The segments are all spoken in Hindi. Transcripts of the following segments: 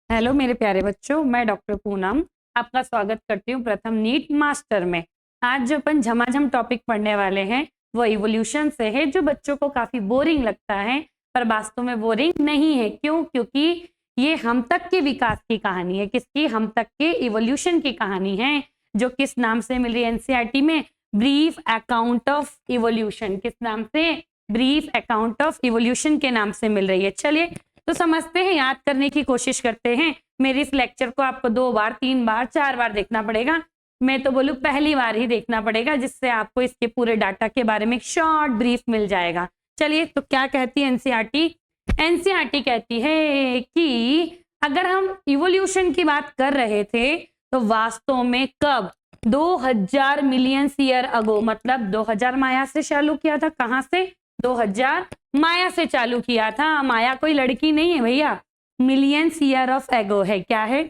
हेलो मेरे प्यारे बच्चों, मैं डॉक्टर पूनम आपका स्वागत करती हूँ प्रथम नीट मास्टर में। आज जो अपन झमाझम टॉपिक पढ़ने वाले हैं वो इवोल्यूशन से है, जो बच्चों को काफी बोरिंग लगता है पर वास्तव में बोरिंग नहीं है। क्यों? क्योंकि ये हम तक के विकास की कहानी है। किसकी? हम तक के इवोल्यूशन की कहानी है, जो किस नाम से मिल रही है एनसीईआरटी में? Brief account of evolution. किस नाम से? ब्रीफ अकाउंट ऑफ इवोल्यूशन के नाम से मिल रही है। चलिए तो समझते हैं, याद करने की कोशिश करते हैं। मेरे इस लेक्चर को आपको 2 बार 3 बार 4 बार देखना पड़ेगा। मैं तो बोलूं पहली बार ही देखना पड़ेगा, जिससे आपको इसके पूरे डाटा के बारे में एक शॉर्ट ब्रीफ मिल जाएगा। चलिए, तो क्या कहती है एनसीईआरटी? एनसीईआरटी कहती है कि अगर हम इवोल्यूशन की बात कर रहे थे तो वास्तव में कब? 2000 मिलियन ईयर अगो, मतलब 2000 माया से चालू किया था। कहां से? 2000 माया से चालू किया था। माया कोई लड़की नहीं है भैया, मिलियंस ईयर ऑफ एगो है। क्या है?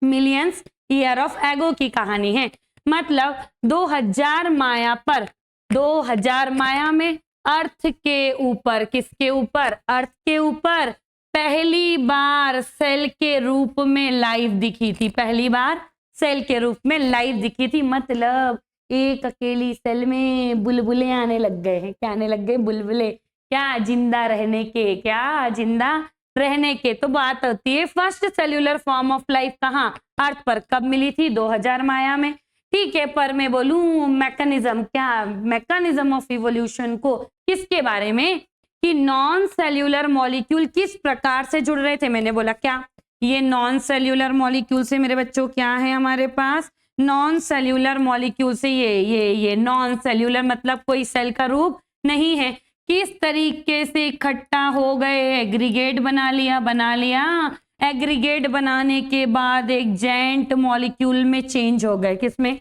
मिलियंस ईयर ऑफ एगो की कहानी है। मतलब 2000 माया पर, 2000 माया में अर्थ के ऊपर, किसके ऊपर? अर्थ के ऊपर पहली बार सेल के रूप में लाइफ दिखी थी। पहली बार सेल के रूप में लाइफ दिखी थी। मतलब एक अकेली सेल में बुलबुले आने लग गए हैं। क्या आने लग गए? बुलबुले। क्या? जिंदा रहने के। क्या? जिंदा रहने के। तो बात होती है first cellular form of life कहाँ? अर्थ पर। कब मिली थी? 2000 माया में। ठीक है, पर मैं बोलूं मैकेनिज्म, क्या मैकेनिज्म ऑफ इवोल्यूशन को किसके बारे में? कि नॉन सेल्यूलर मॉलिक्यूल किस प्रकार से जुड़ रहे थे। मैंने बोला क्या? ये नॉन सेल्यूलर मॉलिक्यूल से मेरे बच्चों क्या है हमारे पास? नॉन सेल्यूलर मॉलिक्यूल से ये नॉन सेल्यूलर मतलब कोई सेल का रूप नहीं है। किस तरीके से इकट्ठा हो गए? एग्रीगेट बना लिया। एग्रीगेट बनाने के बाद एक जायंट मॉलिक्यूल में चेंज हो गए। किसमें?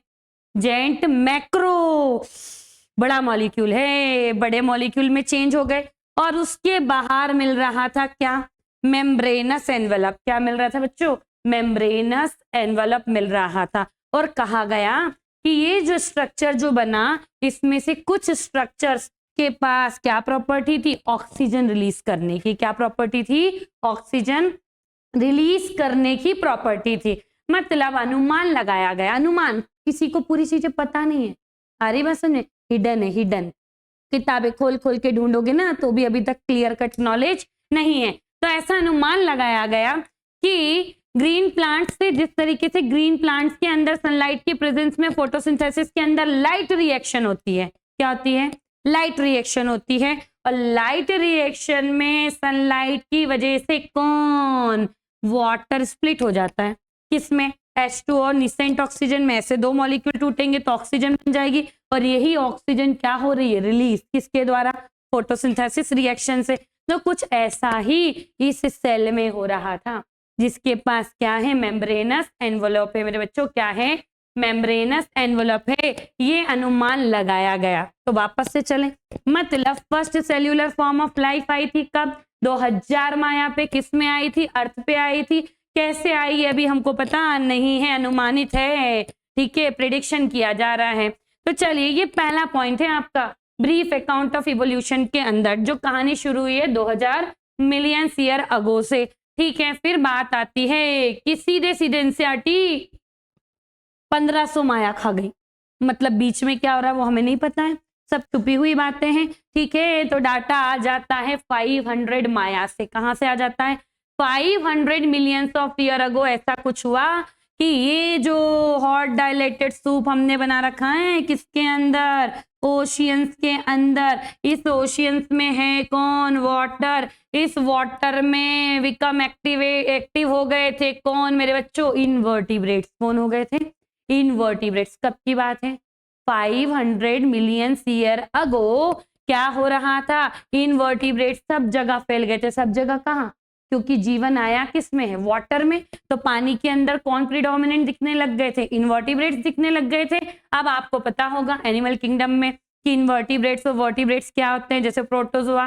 जायंट मैक्रो, बड़ा मॉलिक्यूल है, बड़े मॉलिक्यूल में चेंज हो गए। और उसके बाहर मिल रहा था क्या? Membranes envelope. क्या मिल रहा था बच्चों? मेम्ब्रेनस एनवेलप मिल रहा था। और कहा गया कि ये जो स्ट्रक्चर जो बना, इसमें से कुछ स्ट्रक्चर्स के पास क्या प्रॉपर्टी थी? ऑक्सीजन रिलीज करने की। क्या प्रॉपर्टी थी? ऑक्सीजन रिलीज करने की प्रॉपर्टी थी। मतलब अनुमान लगाया गया। अनुमान, किसी को पूरी चीजें पता नहीं है। अरे बस हिडन है, हिडन। किताबें खोल खोल के ढूंढोगे ना तो भी अभी तक क्लियर कट नॉलेज नहीं है। तो ऐसा अनुमान लगाया गया कि ग्रीन प्लांट्स से, जिस तरीके से ग्रीन प्लांट्स के अंदर सनलाइट की प्रेजेंस में फोटोसिंथेसिस के अंदर लाइट रिएक्शन होती है। क्या होती है? लाइट रिएक्शन होती है। और लाइट रिएक्शन में सनलाइट की वजह से कौन? वाटर स्प्लिट हो जाता है। किसमें? H2 और निसेंट ऑक्सीजन में। ऐसे दो मॉलिक्यूल टूटेंगे तो ऑक्सीजन बन जाएगी। और यही ऑक्सीजन क्या हो रही है? रिलीज। किसके द्वारा? फोटोसिंथेसिस रिएक्शन से। तो कुछ ऐसा ही इस सेल में हो रहा था, जिसके पास क्या है? मेम्ब्रेनस एनवेलप है। मेरे बच्चों क्या है? मेम्ब्रेनस एनवेलप है। ये अनुमान लगाया गया। तो वापस से चलें, मतलब first cellular form of life I थी कब? 2000 माया पे। किस में आई थी? अर्थ पे आई थी। कैसे आई अभी हमको पता नहीं है, अनुमानित है। ठीक है, प्रिडिक्शन किया जा रहा है। तो चलिए, ये पहला पॉइंट है आपका ब्रीफ अकाउंट ऑफ इवोल्यूशन के अंदर, जो कहानी शुरू हुई है 2000 मिलियन ईयर अगो से। ठीक है, फिर बात आती है कि सीधे सीधे एनसीईआरटी 1500 माया खा गई। मतलब बीच में क्या हो रहा है वो हमें नहीं पता है, सब छुपी हुई बातें हैं। ठीक है, तो डाटा आ जाता है 500 माया से। कहां से आ जाता है? 500 मिलियंस ऑफ ईयर अगो ऐसा कुछ हुआ कि ये जो हॉट डायलेटेड सूप हमने बना रखा है, किसके अंदर? ओशियंस के अंदर। इस ओशियंस में है कौन? वाटर। इस वाटर में बिकम एक्टिव हो गए थे कौन मेरे बच्चों? इनवर्टिब्रेट्स। कौन हो गए थे? इनवर्टिब्रेट्स। कब की बात है? 500 मिलियन ईयर अगो क्या हो रहा था? इनवर्टिब्रेट्स सब जगह फैल गए थे। सब जगह कहाँ? क्योंकि जीवन आया किस में है? वाटर में। तो पानी के अंदर कौन प्रीडोमिनेंट दिखने लग गए थे? इनवर्टिब्रेट्स दिखने लग गए थे। अब आपको पता होगा एनिमल किंगडम में कि इनवर्टिब्रेट्स और वर्टिब्रेट्स क्या होते हैं। जैसे protozoa,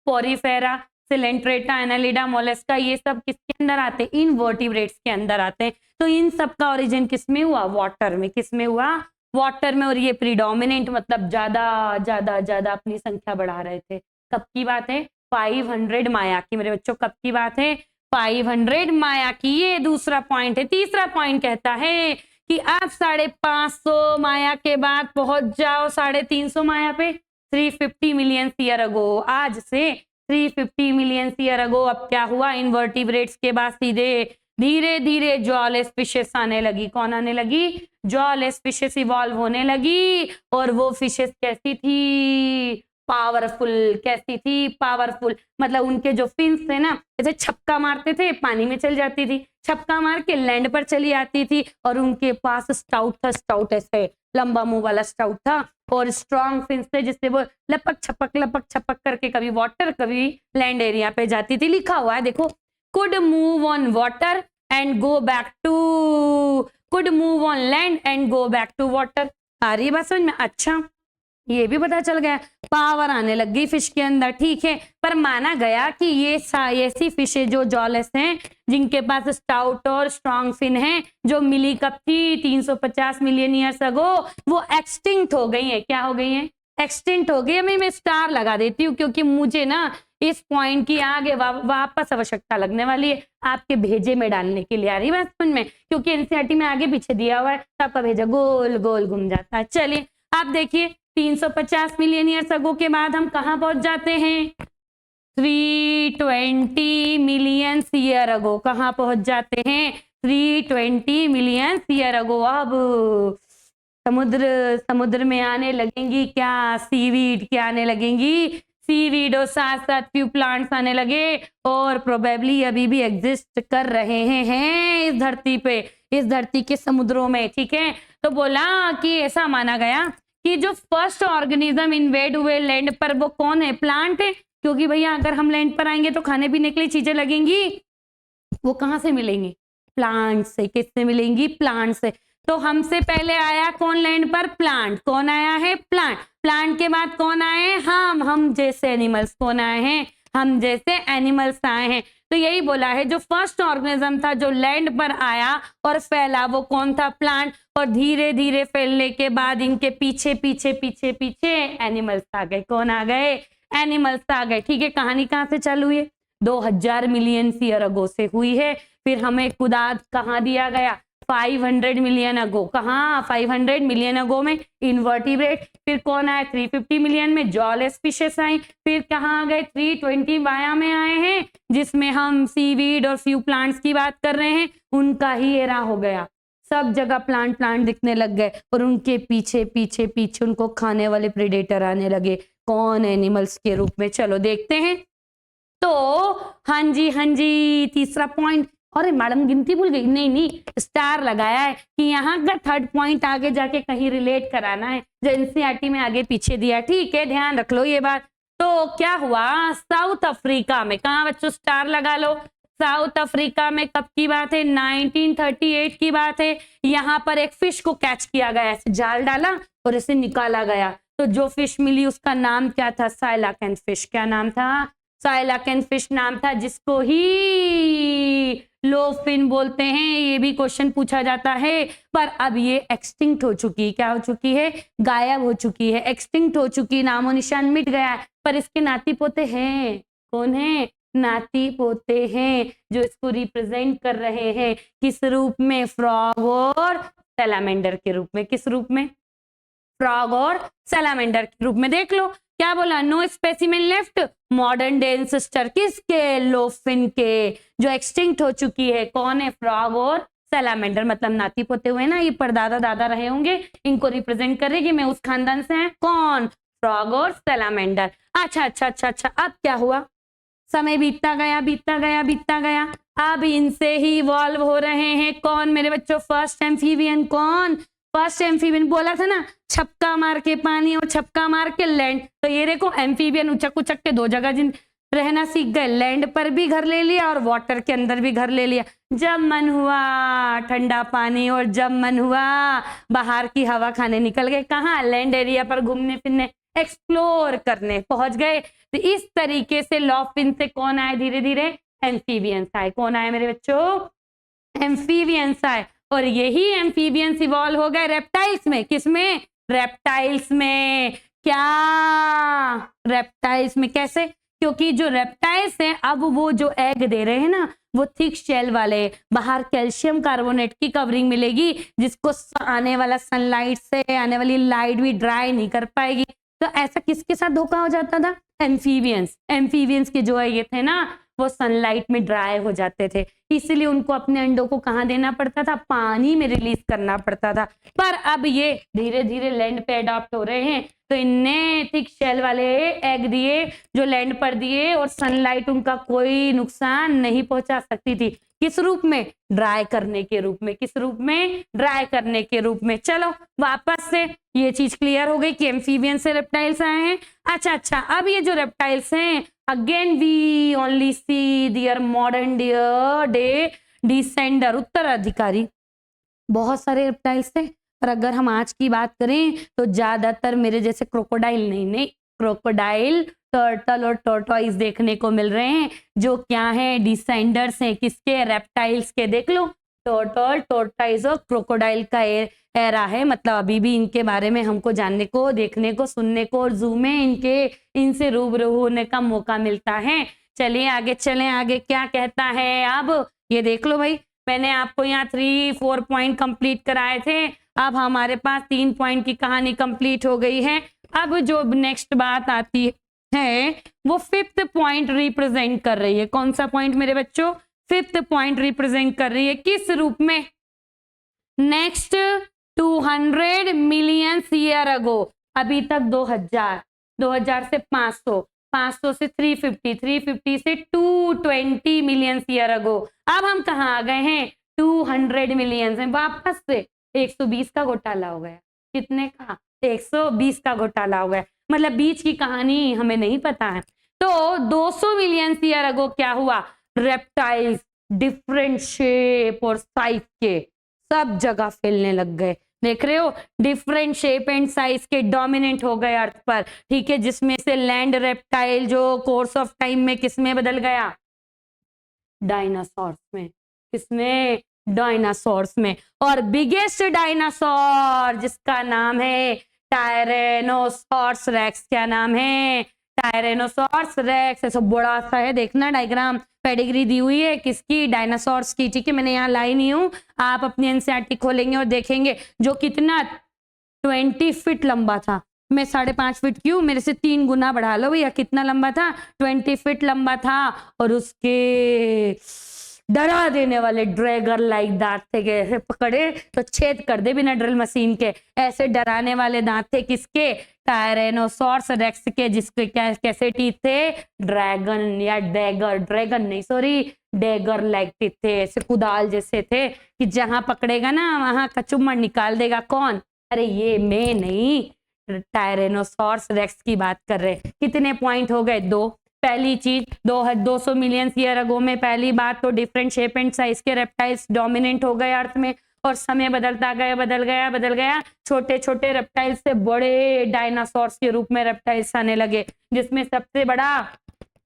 Porifera, Coelenterata, Annelida, Mollusca, ये सब किसके अंदर आते हैं? इनवर्टिब्रेट्स के अंदर आते हैं। तो इन सब का ओरिजिन किस में हुआ? वाटर में। किस में हुआ? वाटर में। और ये प्रीडोमिनेंट मतलब ज्यादा ज्यादा ज्यादा अपनी संख्या बढ़ा रहे थे। कब की बात है? 500 माया की। मेरे बच्चों कब की बात है? 500 माया की। ये दूसरा पॉइंट है। तीसरा पॉइंट कहता है कि आप 550 माया के बाद पहुंच जाओ 350 माया पे 350 मिलियन ईयर अगो। आज से 350 मिलियन ईयर अगो अब क्या हुआ, इनवर्टिब्रेट्स के बाद सीधे धीरे धीरे जॉलेस फिशेस आने लगी। कौन आने लगी? जॉलेस फिशेस इवॉल्व होने लगी। और वो फिशेस कैसी थी? पावरफुल। कैसी थी? पावरफुल। मतलब उनके जो फिन्स थे ना, जैसे छक्का मारते थे पानी में चल जाती थी, छक्का मार के लैंड पर चली आती थी। और उनके पास स्टाउट था, स्टाउट ऐसे लंबा मुंह वाला स्टाउट था और स्ट्रॉन्ग फिन्स थे जिससे वो लपक छपक करके कभी वाटर कभी लैंड एरिया पे जाती थी। लिखा हुआ है देखो, could move on water and go back to could move on land and go back to water। आ रही है बात समझ में? अच्छा, ये भी पता चल गया, पावर आने लग गई फिश के अंदर। ठीक है, पर माना गया कि ये ऐसी फिश जो जॉलेस हैं, जिनके पास स्टाउट और स्ट्रॉन्ग फिन है, जो मिली कब थी? 350 मिलियन ईयर्स अगो, वो एक्सटिंक्ट हो गई है। क्या हो गई है? एक्सटिंक्ट हो गई। अभी मैं स्टार लगा देती हूँ क्योंकि मुझे ना इस पॉइंट की आगे वापस आवश्यकता लगने वाली है आपके भेजे में डालने के लिए। आ रही बात समझ में? क्योंकि एनसीईआरटी में आगे पीछे दिया हुआ है तो आपका भेजा गोल गोल घूम जाता है। चलिए आप देखिए, 350 मिलियन ईयर्स अगो के बाद हम कहाँ पहुंच जाते हैं? 320 मिलियन ईयर अगो। कहाँ पहुंच जाते हैं? 320 मिलियन ईयर अगो। अब समुद्र में आने लगेंगी क्या? सीवीड क्या आने लगेंगी? सीवीड और साथ साथ फ्यू प्लांट्स आने लगे और प्रोबेबली अभी भी एग्जिस्ट कर रहे हैं इस धरती पे, इस धरती के समुद्रों में। ठीक है, तो बोला कि ऐसा माना गया कि जो फर्स्ट ऑर्गेनिज्म इन्वेड हुए लैंड पर वो कौन है? प्लांट है। क्योंकि भैया अगर हम लैंड पर आएंगे तो खाने पीने के लिए चीजें लगेंगी, वो कहाँ से मिलेंगी? प्लांट से। किससे मिलेंगी? प्लांट से। तो हमसे पहले आया कौन लैंड पर? प्लांट। कौन आया है? प्लांट। प्लांट के बाद कौन आए? हम जैसे एनिमल्स। कौन आए हैं? हम जैसे एनिमल्स आए हैं। तो यही बोला है, जो फर्स्ट ऑर्गेनिज्म था जो लैंड पर आया और फैला, वो कौन था? प्लांट। और धीरे धीरे फैलने के बाद इनके पीछे पीछे पीछे पीछे एनिमल्स आ गए। कौन आ गए? एनिमल्स आ गए। ठीक है, कहानी कहाँ से चालू हुई है? 2000 मिलियन ईयर अगो से हुई है। फिर हमें कुदाद कहाँ दिया गया? 500 मिलियन अगो। कहाँ? 500 मिलियन अगो में इन्वर्टिब्रेट। फिर कौन आया? 350 मिलियन में जॉलेस फिशेस आई। फिर कहाँ आ गए? 320 माया में आए हैं, जिसमें हम सीवीड और फ्यू प्लांट्स की बात कर रहे हैं। उनका ही एरा हो गया, सब जगह प्लांट दिखने लग गए और उनके पीछे पीछे पीछे उनको खाने वाले प्रेडेटर आने लगे। कौन? एनिमल्स के रूप में। चलो देखते हैं। तो हाँ जी, तीसरा पॉइंट। अरे मैडम गिनती भूल गई। नहीं, स्टार लगाया है कि यहाँ का थर्ड पॉइंट आगे जाके कहीं रिलेट कराना है जो एनसीईआरटी में आगे पीछे दिया। ठीक है, ध्यान रख लो ये बात। तो क्या हुआ? साउथ अफ्रीका में। कहाँ बच्चों? स्टार लगा लो। साउथ अफ्रीका में कब की बात है? 1938 की बात है। यहाँ पर एक फिश को कैच किया गया, ऐसे जाल डाला और इसे निकाला गया। तो जो फिश मिली उसका नाम क्या था? साइलाकैन फिश। क्या नाम था? साइलाकैन फिश नाम था, जिसको ही लो फिन बोलते हैं। ये भी क्वेश्चन पूछा जाता है, पर अब ये एक्सटिंक्ट हो चुकी। क्या हो चुकी है? गायब हो चुकी है, एक्सटिंक्ट हो चुकी, नामो निशान मिट गया है। पर इसके नाती पोते हैं। कौन है? नाती पोते हैं, जो इसको रिप्रेजेंट कर रहे हैं। किस रूप में? फ्रॉग और सैलामेंडर के रूप में। किस रूप में? फ्रॉग और सैलामेंडर के रूप में। देख लो क्या बोला? No specimen left modern day ancestor. किसके? लोफिन के, जो एक्सटिंक्ट हो चुकी है। कौन है? फ्रॉग और सैलामेंडर। मतलब नाती पोते हुए ना, ये परदादा दादा रहे होंगे, इनको रिप्रेजेंट करेगी। मैं उस खानदान से है। कौन? फ्रॉग और सैलामेंडर। अच्छा। अब क्या हुआ? समय बीतता गया। अब इनसे ही इवॉल्व हो रहे हैं। कौन मेरे बच्चों? First amphibian. कौन? First amphibian. बोला था ना, छक्का मार के पानी और छक्का मार के लैंड। तो ये देखो एम्फीबियन उचक के दो जगह जिन रहना सीख गए। लैंड पर भी घर ले लिया और वाटर के अंदर भी घर ले लिया। जब मन हुआ ठंडा पानी और जब मन हुआ बाहर की हवा खाने निकल गए। कहाँ? लैंड एरिया पर घूमने फिरने, एक्सप्लोर करने पहुंच गए। तो इस तरीके से लॉफिन से कौन आए? धीरे धीरे एम्फीबियंस आए। कौन आए मेरे बच्चों? एम्फीबियंस आए। और यही एम्फीबियंस इवॉल्व हो गए रेप्टाइल्स में। किसमें? रेप्टाइल्स में। क्या? रेप्टाइल्स में। कैसे? क्योंकि जो रेप्टाइल्स हैं अब वो जो एग दे रहे हैं ना वो थिक शेल वाले, बाहर कैल्शियम कार्बोनेट की कवरिंग मिलेगी जिसको आने वाला सनलाइट से आने वाली लाइट भी ड्राई नहीं कर पाएगी। तो ऐसा किसके साथ धोखा हो जाता था? एम्फीबियंस के जो ये थे ना वो सनलाइट में ड्राई हो जाते थे, इसलिए उनको अपने अंडों को कहाँ देना पड़ता था? पानी में रिलीज करना पड़ता था। पर अब ये धीरे धीरे लैंड पे अडॉप्ट हो रहे हैं, तो इनने थिक शेल वाले एग दिए जो लैंड पर दिए, और सनलाइट उनका कोई नुकसान नहीं पहुंचा सकती थी। किस रूप में? ड्राई करने के रूप में। किस रूप में? ड्राई करने के रूप में। चलो वापस से ये चीज क्लियर हो गई कि एम्फीबियन से रेप्टाइल्स आए हैं। अच्छा, अब ये जो रेप्टाइल्स हैं again we only see their modern day descender, उत्तराधिकारी। बहुत सारे रेप्टाइल्स थे, पर अगर हम आज की बात करें तो ज्यादातर मेरे जैसे क्रोकोडाइल नहीं क्रोकोडाइल, टर्टल और टोर्टोइस देखने को मिल रहे हैं, जो क्या है? डिसेंडर्स हैं किसके? रेप्टाइल्स के। देख लो, टर्टल, टोर्टोइस और क्रोकोडाइल का एरा है। मतलब अभी भी इनके बारे में हमको जानने को, देखने को, सुनने को और जू में इनसे रूबरू होने का मौका मिलता है। चलिए आगे चलें, आगे क्या कहता है। अब ये देख लो भाई, मैंने आपको यहाँ 3-4 पॉइंट कंप्लीट कराए थे, अब हमारे पास 3 पॉइंट की कहानी कंप्लीट हो गई है। अब जो नेक्स्ट बात आती है वो 5th पॉइंट रिप्रेजेंट कर रही है। कौन सा पॉइंट मेरे बच्चों? 5th पॉइंट रिप्रेजेंट कर रही है। किस रूप में? नेक्स्ट 200 मिलियन ईयर अगो, अभी तक 2000 से 500 से 350 से 220 मिलियन ईयर अगो। अब हम कहाँ आ गए हैं? 200 मिलियन में। वापस से 120 का घोटाला हो गया। कितने का? 120 का घोटाला हो गया। मतलब बीच की कहानी हमें नहीं पता है। तो 200 मिलियन ईयर अगो क्या हुआ? रेप्टाइल्स डिफरेंट शेप और साइज के सब जगह फैलने लग गए। देख रहे हो, डिफरेंट शेप एंड साइज के डोमिनेंट हो गए अर्थ पर, ठीक है, जिसमें से लैंड रेप्टाइल जो कोर्स ऑफ टाइम में किसमें बदल गया? डायनासोर्स में। किसमें? डायनासोर्स में। और बिगेस्ट डायनासोर जिसका नाम है टायरेनोसॉर्स रेक्स। क्या नाम है? टायरेनोसॉर्स रेक्स। ऐसा बड़ा सा है, देखना डायग्राम, पेडिग्री दी हुई है किसकी? डायनासोर्स की। ठीक है, मैंने यहाँ लाई नहीं हूँ, आप अपनी एनसीईआरटी खोलेंगे और देखेंगे जो कितना 20 फीट लंबा था। मैं 5.5 फीट क्यों, मेरे से 3 गुना बढ़ा लो भैया। कितना लंबा था? 20 फीट लंबा था। और उसके डरा देने वाले ड्रैगन लाइक दांत थे, ऐसे पकड़े तो छेद कर दे बिना ड्रिल मशीन के, ऐसे डराने वाले दांत थे। किसके? टायरेनोसॉर्स रेक्स के, जिसके कैसे टीथ थे? ड्रैगन या डैगर, ड्रैगन नहीं सॉरी, डैगर लाइक टीथ थे, ऐसे कुदाल जैसे थे कि जहां पकड़ेगा ना वहां कचुम्मर निकाल देगा। कौन? अरे ये मैं नहीं, टायरेनोसॉर्स रेक्स की बात कर रहे। कितने पॉइंट हो गए? 2। पहली चीज 200 मिलियन ईयर अगो में पहली बात तो डिफरेंट शेप एंड साइज के रेप्टाइल्स डोमिनेंट हो गए अर्थ में, और समय बदलता गया, बदल गया, छोटे छोटे रेप्टाइल्स से बड़े डायनासोर्स के रूप में रेप्टाइल्स आने लगे, जिसमें सबसे बड़ा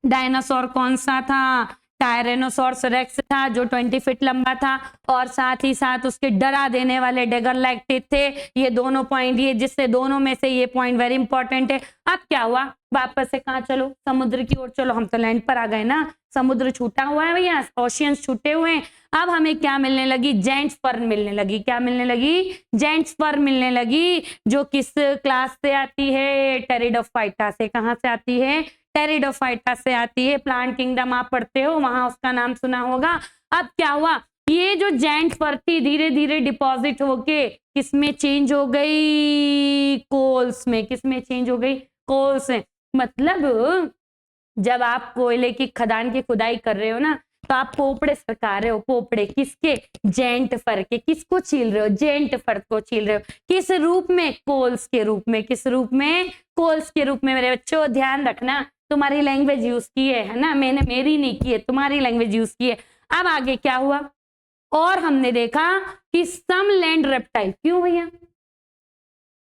डायनासोर कौन सा था? टायरेनोसॉर्स रेक्स था, जो 20 फीट लंबा था, और साथ ही साथ उसके डरा देने वाले डेगर लाइक टीथ थे। ये दोनों पॉइंट, ये जिससे दोनों में से ये पॉइंट वेरी इंपॉर्टेंट है। अब क्या हुआ? वापस से कहाँ चलो? समुद्र की ओर चलो। हम तो लैंड पर आ गए ना, समुद्र छूटा हुआ है भैया, ओशियंस छूटे हुए हैं। अब हमें क्या मिलने लगी? जायंट स्पर्म मिलने लगी। क्या मिलने लगी? जायंट स्पर्म मिलने लगी, जो किस क्लास से आती है? टेरिडोफाइटा से। कहाँ से आती है? टेरिडोफाइटा से आती है। प्लांट किंगडम आप पढ़ते हो, वहां उसका नाम सुना होगा। अब क्या हुआ? ये जो जायंट स्पर्म थी धीरे धीरे डिपॉजिट होके किसमें चेंज हो गई? कोल्स में। किसमें चेंज हो गई? कोल्स में। मतलब जब आप कोयले की खदान की खुदाई कर रहे हो ना, तो आप पोपड़े सरका रहे हो। पोपड़े किसके? जेंट फर के। किसको छील रहे हो? जेंट फर को छील रहे हो। किस रूप में? कोल्स के रूप में। किस रूप में? कोल्स के रूप में। मेरे बच्चों ध्यान रखना, तुम्हारी लैंग्वेज यूज की है ना, मैंने मेरी नहीं की है, तुम्हारी लैंग्वेज यूज की है। अब आगे क्या हुआ? और हमने देखा कि सम लैंड रेप्टाइल, क्यों भैया?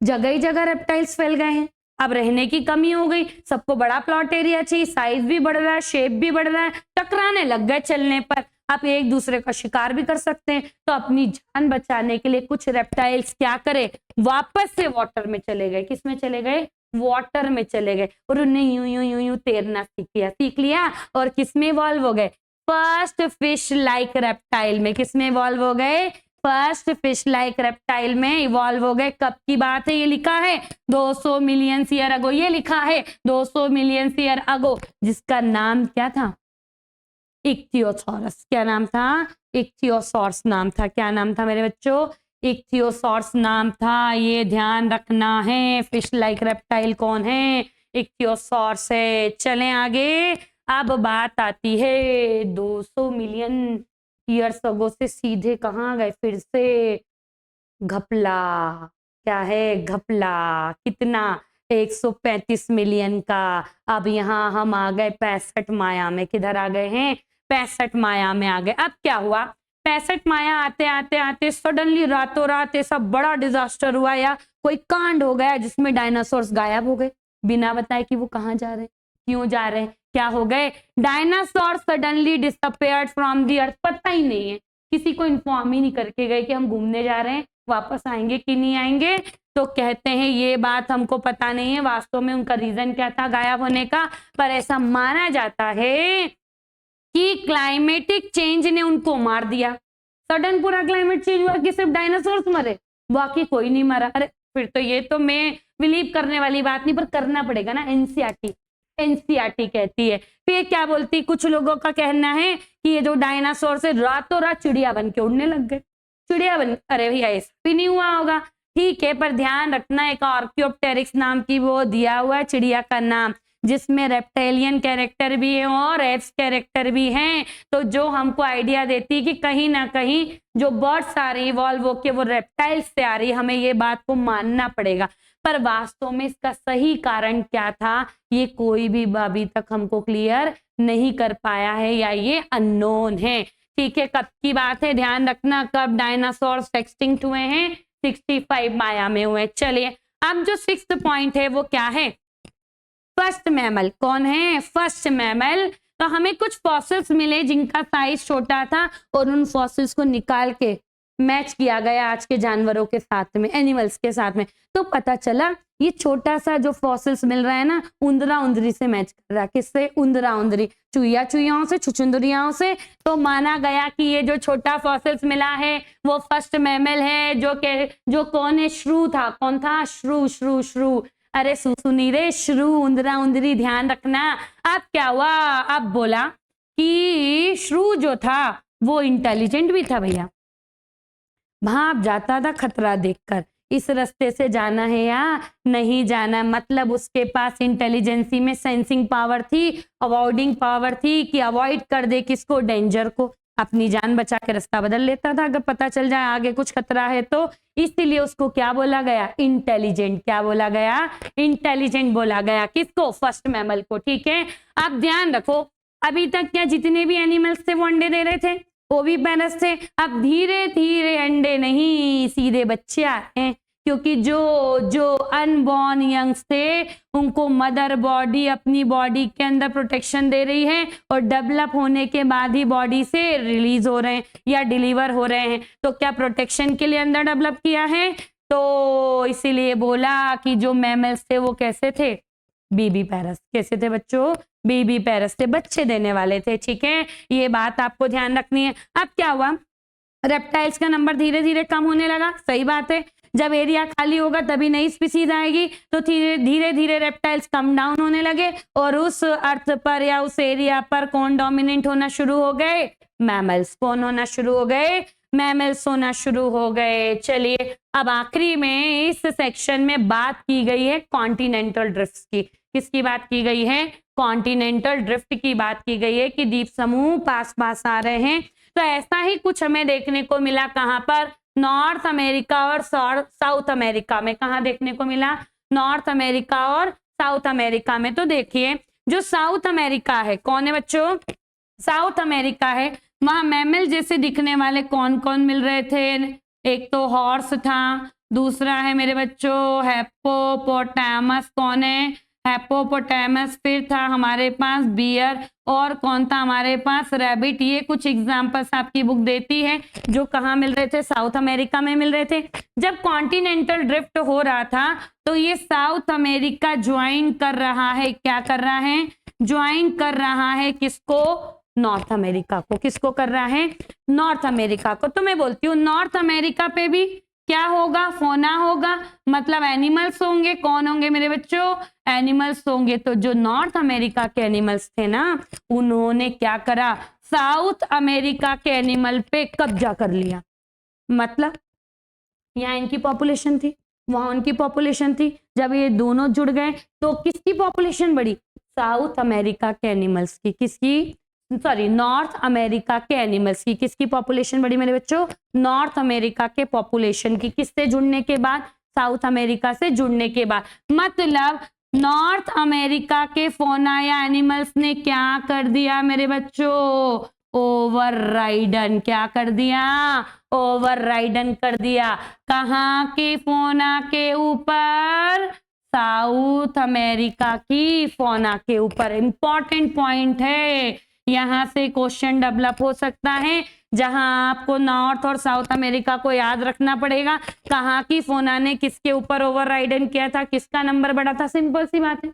जगह ही जगह रेप्टाइल्स फैल गए हैं, अब रहने की कमी हो गई, सबको बड़ा प्लॉट एरिया चाहिए, साइज भी बढ़ रहा है, शेप भी बढ़ रहा है, टकराने लग गए चलने पर। आप एक दूसरे का शिकार भी कर सकते हैं। तो अपनी जान बचाने के लिए कुछ रेप्टाइल्स क्या करे? वापस से वाटर में चले गए। किस में चले गए? वाटर में चले गए और उन्हें यूं यूं यूं यूं तैरना सीख लिया और किसमें इवॉल्व हो गए? फर्स्ट फिश लाइक रेप्टाइल में। किसमें इवॉल्व हो गए? फर्स्ट फिश लाइक रेप्टाइल में इवॉल्व हो गए। कब की बात है? ये लिखा है 200 मिलियन ईयर अगो। ये लिखा है 200 मिलियन ईयर अगो, जिसका नाम क्या था? इक्थियोसॉरस। क्या नाम था? इक्थियोसॉरस नाम था। क्या नाम था मेरे बच्चों? इक्थियोसॉरस नाम था। ये ध्यान रखना है। फिश लाइक रेप्टाइल कौन है? इक्थियोसॉरस है। चलें आगे। अब बात आती है 200 मिलियन ईयर्स अगो से सीधे कहाँ गए? फिर से घपला। क्या है? घपला। कितना? 135 मिलियन का। अब यहाँ हम आ गए 65 माया में। किधर आ गए हैं? 65 माया में आ गए। अब क्या हुआ? 65 माया आते आते आते सडनली रातों रात ऐसा बड़ा डिजास्टर हुआ या कोई कांड हो गया जिसमें डायनासोर्स गायब हो गए बिना बताए कि वो कहाँ जा रहे हैं, क्यों जा रहे हैं, क्या हो गए? Dinosaur suddenly disappeared from the earth. पता ही नहीं है, किसी को इन्फॉर्म ही नहीं करके गए कि हम घूमने जा रहे हैं, वापस आएंगे कि नहीं आएंगे। तो कहते हैं ये बात हमको पता नहीं है वास्तव में उनका रीजन क्या था गायब होने का, पर ऐसा माना जाता है कि क्लाइमेटिक चेंज ने उनको मार दिया। सडन पूरा क्लाइमेट चेंज हुआ कि सिर्फ डायनासोर्स मरे, बाकी कोई नहीं मरा। अरे फिर तो ये तो मैं बिलीव करने वाली बात नहीं, पर करना पड़ेगा ना। एनसीईआरटी कहती है। फिर क्या बोलती? कुछ लोगों का कहना है कि ये जो डायनासोर से रातों रात चिड़िया बन के उड़ने लग गए। चिड़िया बन, अरे भैया ऐसा भी नहीं हुआ होगा, ठीक है, पर ध्यान रखना एक आर्कियोप्टेरिक्स नाम की वो दिया हुआ है चिड़िया का नाम, जिसमें रेप्टेलियन कैरेक्टर भी है और एप्स कैरेक्टर भी हैं। तो जो हमको आइडिया देती है कि कहीं ना कहीं जो बर्ड्स आ रही इवॉल्व होके वो रेप्टाइल्स से आ रही, हमें ये बात को मानना पड़ेगा। पर वास्तव में इसका सही कारण क्या था ये कोई भी अभी तक हमको क्लियर नहीं कर पाया है, या ये अननोन है। ठीक है, कब की बात है ध्यान रखना, कब डायनासोर्स एक्सटिंक्ट हुए हैं? 65 माया में हुए। चलिए अब जो 6th पॉइंट है वो क्या है? First mammal. कौन है? First mammal. तो हमें कुछ फॉसिल्स मिले जिनका साइज छोटा था और उन फॉसिल्स को निकाल के मैच किया गया आज के जानवरों के साथ में, एनिमल्स के साथ में। तो पता चला ये छोटा सा जो फॉसिल्स मिल रहा है ना, उंदरा उंदरी से मैच कर रहा है। किससे? उंदरा उंदरी, चुईया चुईयाओं से, छुछुंदरियाओं से। तो माना गया कि ये जो छोटा फॉसिल्स मिला है वो फर्स्ट मैमल है, जो कौन है? श्रू था। कौन था? श्रू श्रू श्रू। अरे सुनी रे, श्रू, उंदरा उंदरी, ध्यान रखना। अब क्या हुआ? अब बोला कि श्रू जो था वो इंटेलिजेंट भी था भैया, भाप जाता था खतरा देखकर, इस रास्ते से जाना है या नहीं जाना। मतलब उसके पास इंटेलिजेंसी में सेंसिंग पावर थी, अवॉइडिंग पावर थी कि अवॉइड कर दे किसको? डेंजर को। अपनी जान बचा के रास्ता बदल लेता था अगर पता चल जाए आगे कुछ खतरा है तो। इसीलिए उसको क्या बोला गया? इंटेलिजेंट। क्या बोला गया? इंटेलिजेंट बोला गया। किसको? फर्स्ट मैमल को। ठीक है, अब ध्यान रखो, अभी तक क्या जितने भी एनिमल्स थे वो अंडे दे रहे थे, ओविपेरस थे। अब धीरे धीरे अंडे नहीं सीधे बच्चे आ रहे हैं, क्योंकि जो अनबॉर्न यंग्स थे उनको मदर बॉडी अपनी बॉडी के अंदर प्रोटेक्शन दे रही है और डेवलप होने के बाद ही बॉडी से रिलीज हो रहे हैं या डिलीवर हो रहे हैं। तो क्या प्रोटेक्शन के लिए अंदर डेवलप किया है? तो इसीलिए बोला कि जो मैमल्स थे वो कैसे थे? बेबी पैरस। कैसे थे बच्चों? बेबी पैरस थे, बच्चे देने वाले थे। ठीक है, ये बात आपको ध्यान रखनी है। अब क्या हुआ? रेप्टाइल्स का नंबर धीरे धीरे कम होने लगा। सही बात है, जब एरिया खाली होगा तभी नई स्पीसीज आएगी, तो धीरे धीरे रेप्टाइल्स कम डाउन होने लगे और उस अर्थ पर या उस एरिया पर कौन डोमिनेंट होना शुरू हो गए? मैमल्स। कौन होना शुरू हो गए? मैमल्स होना शुरू हो गए। चलिए अब आखिरी में इस सेक्शन में बात की गई है कॉन्टिनेंटल ड्रिफ्ट की। किसकी बात की गई है? कॉन्टिनेंटल ड्रिफ्ट की बात की गई है कि द्वीप समूह पास पास आ रहे हैं। तो ऐसा ही कुछ हमें देखने को मिला। कहां पर? नॉर्थ अमेरिका और साउथ अमेरिका में। कहां देखने को मिला? नॉर्थ अमेरिका और साउथ अमेरिका में। तो देखिए जो साउथ अमेरिका है, कौन है बच्चों? साउथ अमेरिका है, वहां मैमल जैसे दिखने वाले कौन कौन मिल रहे थे? एक तो हॉर्स था, दूसरा है मेरे बच्चों हैप्पोपोटामस। कौन है? हिप्पोपोटामस, फिर था हमारे पास बियर, और कौन था हमारे पास, रैबिट। ये कुछ एग्जांपल्स आपकी बुक देती है जो कहाँ मिल रहे थे, साउथ अमेरिका में मिल रहे थे। जब कॉन्टिनेंटल ड्रिफ्ट हो रहा था तो ये साउथ अमेरिका ज्वाइन कर रहा है, क्या कर रहा है, ज्वाइन कर रहा है किसको, नॉर्थ अमेरिका को। किसको कर रहा है, नॉर्थ अमेरिका को। तो मैं बोलती हूँ नॉर्थ अमेरिका पे भी क्या होगा, फोना होगा, मतलब एनिमल्स होंगे। कौन होंगे मेरे बच्चों, एनिमल्स होंगे। तो जो नॉर्थ अमेरिका के एनिमल्स थे ना, उन्होंने क्या करा, साउथ अमेरिका के एनिमल पे कब्जा कर लिया। मतलब यहाँ इनकी पॉपुलेशन थी, वहां उनकी पॉपुलेशन थी। जब ये दोनों जुड़ गए तो किसकी पॉपुलेशन बढ़ी, साउथ अमेरिका के एनिमल्स की। किसकी, सॉरी, नॉर्थ अमेरिका के एनिमल्स की। किसकी पॉपुलेशन बढ़ी मेरे बच्चों, नॉर्थ अमेरिका के पॉपुलेशन की। किससे जुड़ने के बाद, साउथ अमेरिका से जुड़ने के बाद। मतलब नॉर्थ अमेरिका के फौना या एनिमल्स ने क्या कर दिया मेरे बच्चों, ओवरराइडन। क्या कर दिया, ओवरराइडन कर दिया। कहाँ के फौना के ऊपर, साउथ अमेरिका की फौना के ऊपर। इंपॉर्टेंट पॉइंट है, यहां से क्वेश्चन डेवलप हो सकता है, जहां आपको नॉर्थ और साउथ अमेरिका को याद रखना पड़ेगा। कहाँ की फौना ने किसके ऊपर ओवरराइडन किया था, किसका नंबर बढ़ा था, सिंपल सी बात है।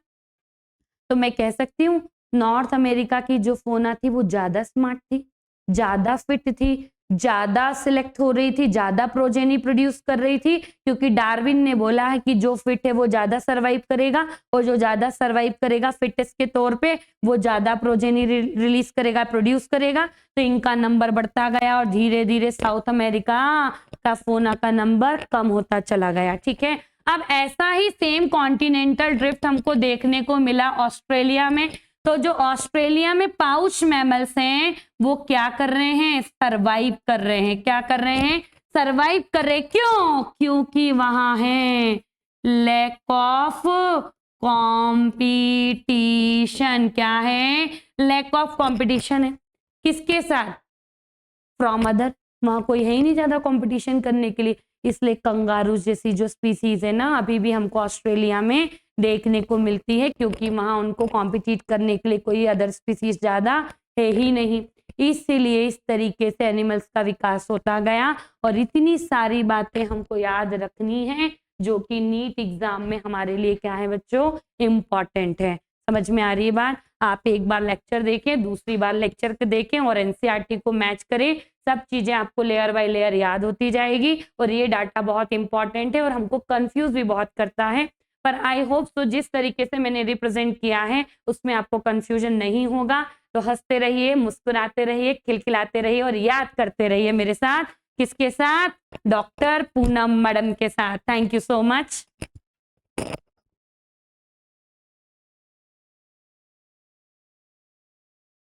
तो मैं कह सकती हूँ नॉर्थ अमेरिका की जो फौना थी वो ज्यादा स्मार्ट थी, ज्यादा फिट थी, ज्यादा सिलेक्ट हो रही थी, ज्यादा प्रोजेनी प्रोड्यूस कर रही थी, क्योंकि डार्विन ने बोला है कि जो फिट है वो ज्यादा सरवाइव करेगा, और जो ज्यादा सरवाइव करेगा फिटेस्ट के तौर पे वो ज्यादा प्रोजेनी रिलीज करेगा, प्रोड्यूस करेगा। तो इनका नंबर बढ़ता गया और धीरे धीरे साउथ अमेरिका का फौना का नंबर कम होता चला गया। ठीक है, अब ऐसा ही सेम कॉन्टिनेंटल ड्रिफ्ट हमको देखने को मिला ऑस्ट्रेलिया में। तो जो ऑस्ट्रेलिया में पाउच मैमल्स हैं वो क्या कर रहे हैं, सरवाइव कर रहे हैं। क्या कर रहे हैं, सरवाइव कर रहे हैं। क्यों, क्योंकि वहां है लैक ऑफ कंपटीशन। क्या है, लैक ऑफ कंपटीशन है। किसके साथ, फ्रॉम अदर। वहां कोई है ही नहीं ज्यादा कंपटीशन करने के लिए, इसलिए कंगारू जैसी जो स्पीसीज है ना अभी भी हमको ऑस्ट्रेलिया में देखने को मिलती है, क्योंकि वहां उनको कॉम्पिटिट करने के लिए कोई अदर स्पीसीज ज्यादा है ही नहीं। इसीलिए इस तरीके से एनिमल्स का विकास होता गया। और इतनी सारी बातें हमको याद रखनी है जो कि नीट एग्जाम में हमारे लिए क्या है बच्चों, इम्पॉर्टेंट है। समझ में आ रही है बात। आप एक बार लेक्चर देखें, दूसरी बार लेक्चर देखें और एनसीईआरटी को मैच करें, सब चीजें आपको लेयर बाय लेयर याद होती जाएगी। और ये डाटा बहुत इंपॉर्टेंट है और हमको कंफ्यूज भी बहुत करता है, पर आई होप सो जिस तरीके से मैंने रिप्रेजेंट किया है उसमें आपको कंफ्यूजन नहीं होगा। तो हंसते रहिए, मुस्कुराते रहिए, खिलखिलाते रहिए और याद करते रहिए मेरे साथ। किसके साथ, डॉक्टर पूनम मैडम के साथ। Thank you so much.